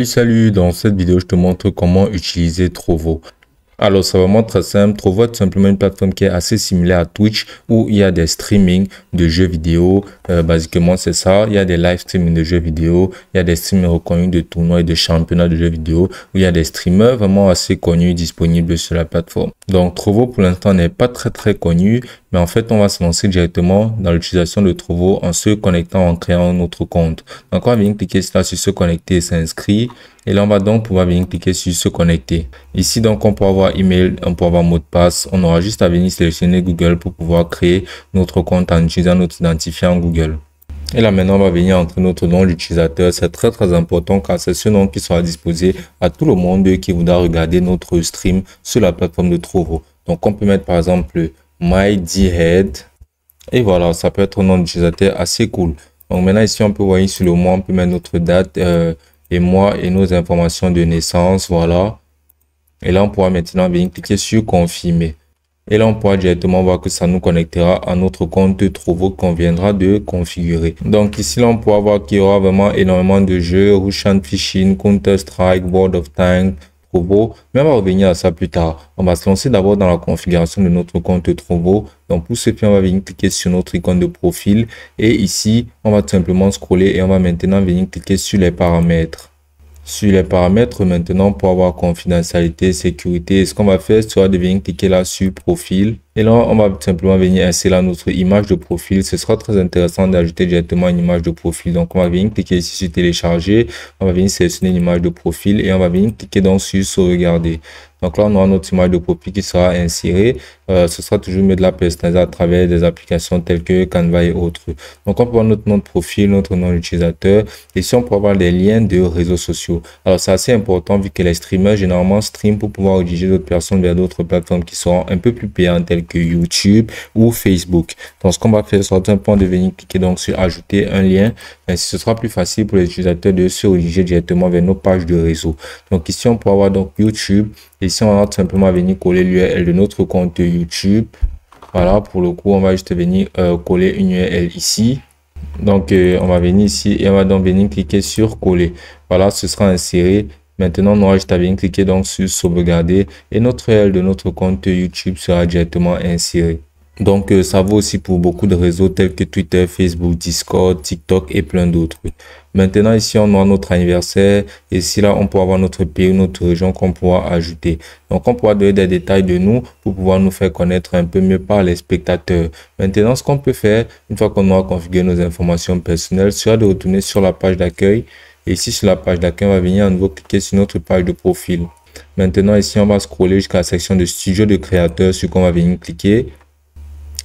Salut, dans cette vidéo, je te montre comment utiliser Trovo. Alors, c'est vraiment très simple. Trovo est tout simplement une plateforme qui est assez similaire à Twitch où il y a des streamings de jeux vidéo. Basiquement, c'est ça. Il y a des live streaming de jeux vidéo. Il y a des streamers reconnus de tournois et de championnats de jeux vidéo où il y a des streamers vraiment assez connus disponibles sur la plateforme. Donc, Trovo, pour l'instant, n'est pas très connu. Mais en fait, on va se lancer directement dans l'utilisation de Trovo en se connectant, en créant un autre compte. Donc, on va venir cliquer là sur se connecter et s'inscrire. Et là, on va donc pouvoir venir cliquer sur se connecter. Ici, donc, on peut avoir email, on peut avoir mot de passe. On aura juste à venir sélectionner Google pour pouvoir créer notre compte en utilisant notre identifiant Google. Et là, maintenant, on va venir entrer notre nom d'utilisateur. C'est très important car c'est ce nom qui sera disposé à tout le monde qui voudra regarder notre stream sur la plateforme de Trovo. Donc, on peut mettre par exemple MyDhead. Et voilà, ça peut être un nom d'utilisateur assez cool. Donc, maintenant, ici, on peut voir sur le mois, on peut mettre notre date et mois et nos informations de naissance. Voilà. Et là, on pourra maintenant venir cliquer sur confirmer. Et là, on pourra directement voir que ça nous connectera à notre compte Trovo qu'on viendra de configurer. Donc ici, là, on pourra voir qu'il y aura vraiment énormément de jeux. Russian Fishing, Counter-Strike, World of Tanks, Trovo. Mais on va revenir à ça plus tard. On va se lancer d'abord dans la configuration de notre compte Trovo. Donc pour ce faire, on va venir cliquer sur notre icône de profil. Et ici, on va tout simplement scroller et on va maintenant venir cliquer sur les paramètres. Sur les paramètres maintenant, pour avoir confidentialité, sécurité, ce qu'on va faire sera de venir cliquer là sur profil. Et là, on va simplement venir insérer là notre image de profil. Ce sera très intéressant d'ajouter directement une image de profil. Donc, on va venir cliquer ici sur télécharger. On va venir sélectionner une image de profil et on va venir cliquer donc sur sauvegarder. Donc là, on aura notre image de profil qui sera insérée. Ce sera toujours mieux de la personnaliser à travers des applications telles que Canva et autres. Donc, on peut avoir notre nom de profil, notre nom d'utilisateur. Et si on peut avoir des liens de réseaux sociaux. Alors, c'est assez important vu que les streamers généralement streament pour pouvoir diriger d'autres personnes vers d'autres plateformes qui seront un peu plus payantes telles que YouTube ou Facebook. Donc, ce qu'on va faire, c'est tout simplement de venir cliquer donc sur ajouter un lien. Ainsi, ce sera plus facile pour les utilisateurs de se rediriger directement vers nos pages de réseau. Donc, ici, on peut avoir donc YouTube. Ici, on va tout simplement venir coller l'URL de notre compte YouTube. Voilà, pour le coup, on va juste venir coller une URL ici. Donc, on va venir ici et on va donc venir cliquer sur coller. Voilà, ce sera inséré. Maintenant, on aura juste à venir cliquer donc sur sauvegarder et notre URL de notre compte YouTube sera directement inséré. Donc, ça vaut aussi pour beaucoup de réseaux tels que Twitter, Facebook, Discord, TikTok et plein d'autres. Maintenant, ici, on aura notre anniversaire. Et ici, là, on pourra avoir notre pays, notre région qu'on pourra ajouter. Donc, on pourra donner des détails de nous pour pouvoir nous faire connaître un peu mieux par les spectateurs. Maintenant, ce qu'on peut faire, une fois qu'on aura configuré nos informations personnelles, sera de retourner sur la page d'accueil. Et ici, sur la page d'accueil, on va venir à nouveau cliquer sur notre page de profil. Maintenant, ici, on va scroller jusqu'à la section de studio de créateur sur quoi on va venir cliquer.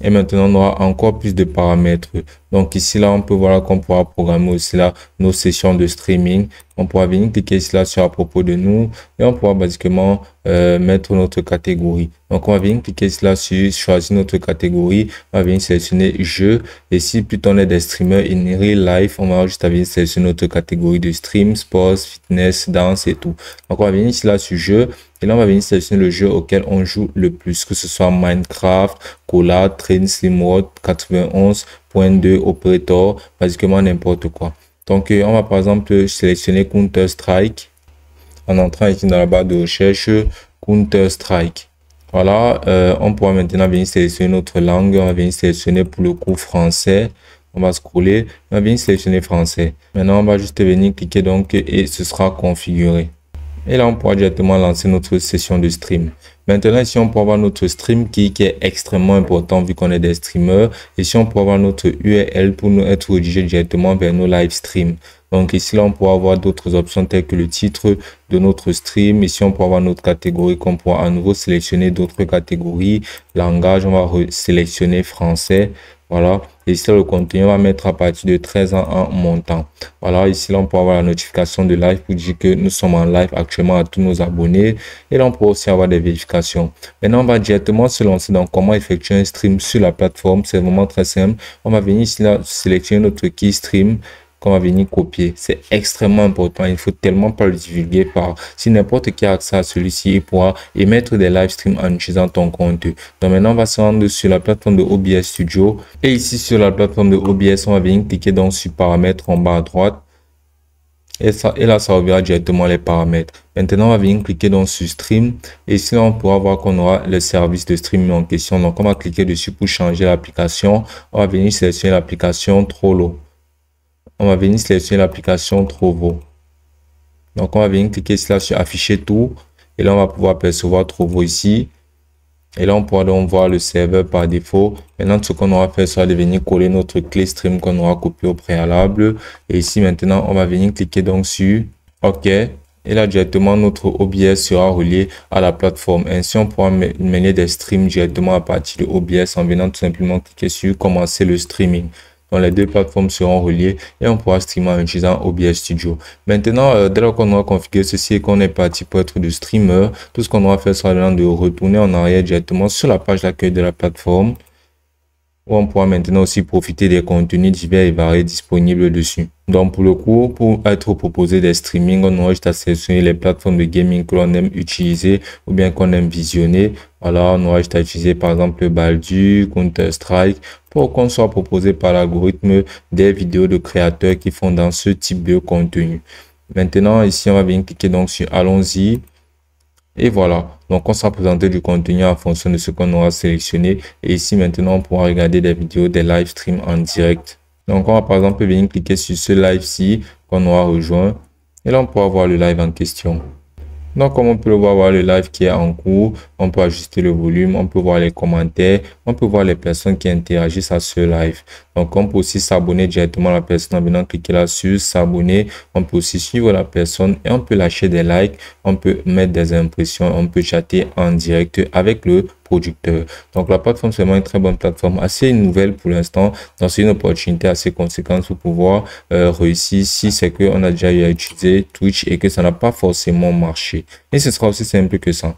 Et maintenant, on aura encore plus de paramètres. Donc ici, là, on peut voir qu'on pourra programmer aussi là nos sessions de streaming. On pourra venir cliquer ici là sur à propos de nous et on pourra basiquement mettre notre catégorie. Donc on va venir cliquer ici là sur choisir notre catégorie. On va venir sélectionner jeu. Et si plutôt on est des streamers in real life, on va juste venir sélectionner notre catégorie de stream, sport, fitness, danse et tout. Donc on va venir ici là sur jeu. Et là, on va venir sélectionner le jeu auquel on joue le plus, que ce soit Minecraft, Cola, Train Sim World 91.2, Operator, basiquement n'importe quoi. Donc, on va par exemple sélectionner Counter-Strike en entrant ici dans la barre de recherche Counter-Strike. Voilà, on pourra maintenant venir sélectionner notre langue. On va venir sélectionner pour le coup français. On va scroller, on va venir sélectionner français. Maintenant, on va juste venir cliquer donc et ce sera configuré. Et là, on pourra directement lancer notre session de stream. Maintenant, ici, on peut avoir notre stream qui est extrêmement important vu qu'on est des streamers. Ici, on peut avoir notre URL pour nous être redirigé directement vers nos live streams. Donc ici, là, on pourra avoir d'autres options telles que le titre de notre stream. Ici, on peut avoir notre catégorie qu'on pourra à nouveau sélectionner d'autres catégories. Langage, on va sélectionner français. Voilà. Et ici, le contenu, on va mettre à partir de 13 ans en montant. Voilà. Ici, là, on peut avoir la notification de live pour dire que nous sommes en live actuellement à tous nos abonnés. Et là, on peut aussi avoir des vérifications. Maintenant, on va directement se lancer dans comment effectuer un stream sur la plateforme. C'est vraiment très simple. On va venir ici, là, sélectionner notre key stream qu'on va venir copier. C'est extrêmement important. Il faut tellement pas le divulguer par si n'importe qui a accès à celui-ci, il pourra émettre des live streams en utilisant ton compte. Donc maintenant, on va se rendre sur la plateforme de OBS Studio. Et ici, sur la plateforme de OBS, on va venir cliquer donc sur paramètres en bas à droite. et là, ça ouvrira directement les paramètres. Maintenant, on va venir cliquer donc sur Stream. Et ici, là, on pourra voir qu'on aura le service de streaming en question. Donc, on va cliquer dessus pour changer l'application. On va venir sélectionner l'application Trollo. On va venir sélectionner l'application Trovo. Donc, on va venir cliquer ici là sur Afficher tout. Et là, on va pouvoir percevoir Trovo ici. Et là, on pourra donc voir le serveur par défaut. Maintenant, ce qu'on aura fait sera de venir coller notre clé stream qu'on aura copié au préalable. Et ici, maintenant, on va venir cliquer donc sur OK. Et là, directement, notre OBS sera relié à la plateforme. Ainsi, on pourra mener des streams directement à partir de OBS en venant tout simplement cliquer sur Commencer le streaming. Donc, les deux plateformes seront reliées et on pourra streamer en utilisant OBS Studio. Maintenant, dès lors qu'on aura configuré ceci et qu'on est parti pour être de streamer, tout ce qu'on aura fait sera de retourner en arrière directement sur la page d'accueil de la plateforme, où on pourra maintenant aussi profiter des contenus divers et variés disponibles dessus. Donc pour le coup, pour être proposé des streamings, on aura juste à sélectionner les plateformes de gaming que l'on aime utiliser ou bien qu'on aime visionner. Voilà, on aura juste à utiliser par exemple Baldur, Counter-Strike pour qu'on soit proposé par l'algorithme des vidéos de créateurs qui font dans ce type de contenu. Maintenant, ici, on va venir cliquer donc sur Allons-y. Et voilà, donc on sera présenté du contenu en fonction de ce qu'on aura sélectionné. Et ici maintenant, on pourra regarder des vidéos, des live streams en direct. Donc on va par exemple venir cliquer sur ce live-ci qu'on aura rejoint. Et là, on pourra voir le live en question. Donc, comme on peut le voir le live qui est en cours, on peut ajuster le volume, on peut voir les commentaires, on peut voir les personnes qui interagissent à ce live. Donc, on peut aussi s'abonner directement à la personne en venant cliquer là sur s'abonner. On peut aussi suivre la personne et on peut lâcher des likes, on peut mettre des impressions, on peut chatter en direct avec le producteur. Donc, la plateforme, c'est vraiment une très bonne plateforme, assez nouvelle pour l'instant. Donc, c'est une opportunité assez conséquente pour pouvoir réussir si c'est qu'on a déjà eu à utiliser Twitch et que ça n'a pas forcément marché. Et ce sera aussi simple que ça.